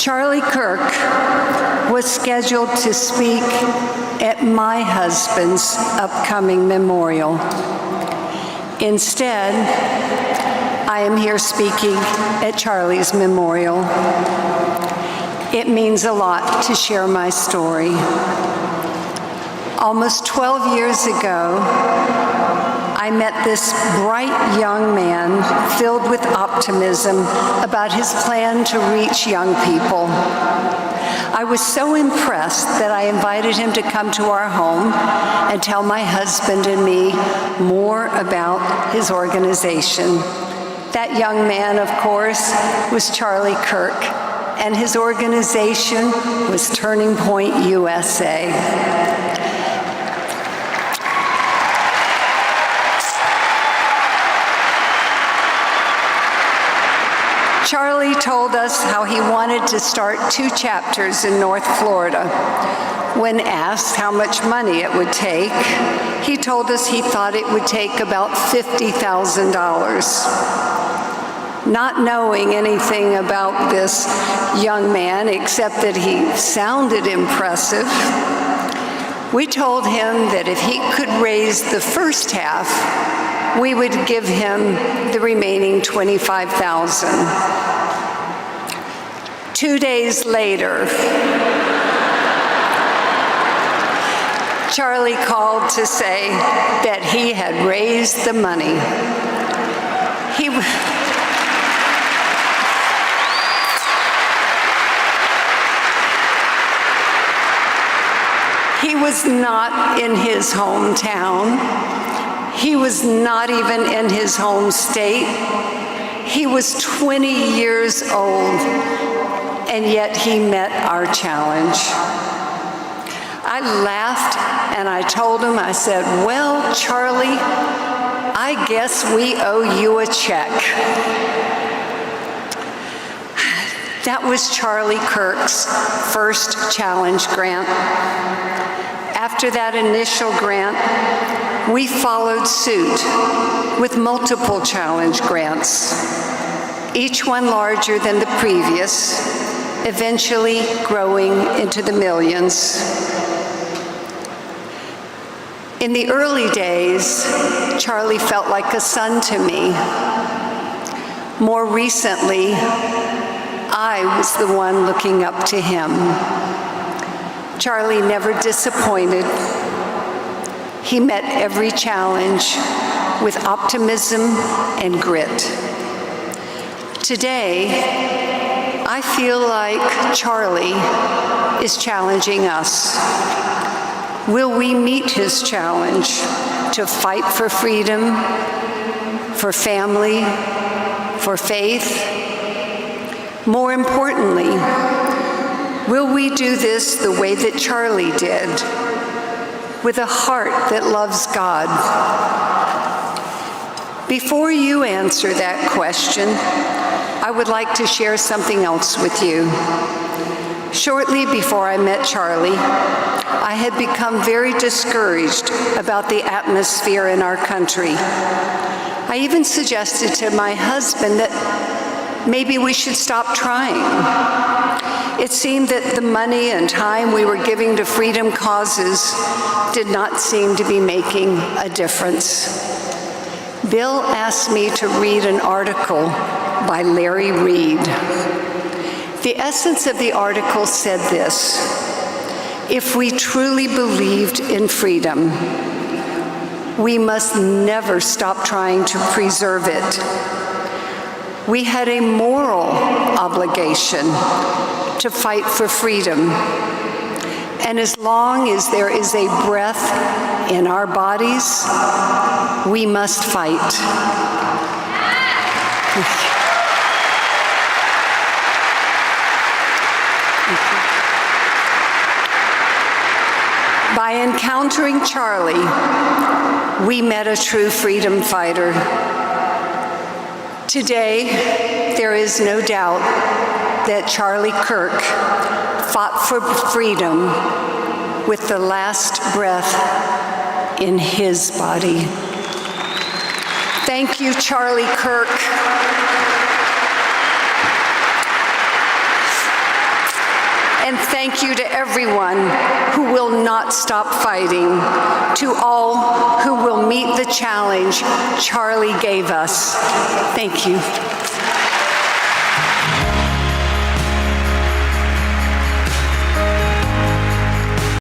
Charlie Kirk was scheduled to speak at my husband's upcoming memorial. Instead, I am here speaking at Charlie's memorial. It means a lot to share my story. Almost 12 years ago, I met this bright young man filled with optimism about his plan to reach young people. I was so impressed that I invited him to come to our home and tell my husband and me more about his organization. That young man, of course, was Charlie Kirk, and his organization was Turning Point USA. Charlie told us how he wanted to start 2 chapters in North Florida. When asked how much money it would take, he told us he thought it would take about $50,000. Not knowing anything about this young man except that he sounded impressive, we told him that if he could raise the first half, we would give him the remaining $25,000. 2 days later, Charlie called to say that he had raised the money. He was not in his hometown. He was not even in his home state. He was 20 years old, and yet he met our challenge. I laughed and I told him, I said, "Well, Charlie, I guess we owe you a check." That was Charlie Kirk's first challenge grant. After that initial grant, we followed suit with multiple challenge grants, each one larger than the previous, eventually growing into the millions. In the early days, Charlie felt like a son to me. More recently, I was the one looking up to him. Charlie never disappointed. He met every challenge with optimism and grit. Today, I feel like Charlie is challenging us. Will we meet his challenge to fight for freedom, for family, for faith? More importantly, will we do this the way that Charlie did, with a heart that loves God? Before you answer that question, I would like to share something else with you. Shortly before I met Charlie, I had become very discouraged about the atmosphere in our country. I even suggested to my husband that maybe we should stop trying. It seemed that the money and time we were giving to freedom causes did not seem to be making a difference. Bill asked me to read an article by Larry Reed. The essence of the article said this: if we truly believed in freedom, we must never stop trying to preserve it. We had a moral obligation to fight for freedom. And as long as there is a breath in our bodies, we must fight. By encountering Charlie, we met a true freedom fighter. Today, there is no doubt that Charlie Kirk fought for freedom with the last breath in his body. Thank you, Charlie Kirk. thank you to everyone who will not stop fighting, to all who will meet the challenge Charlie gave us. Thank you.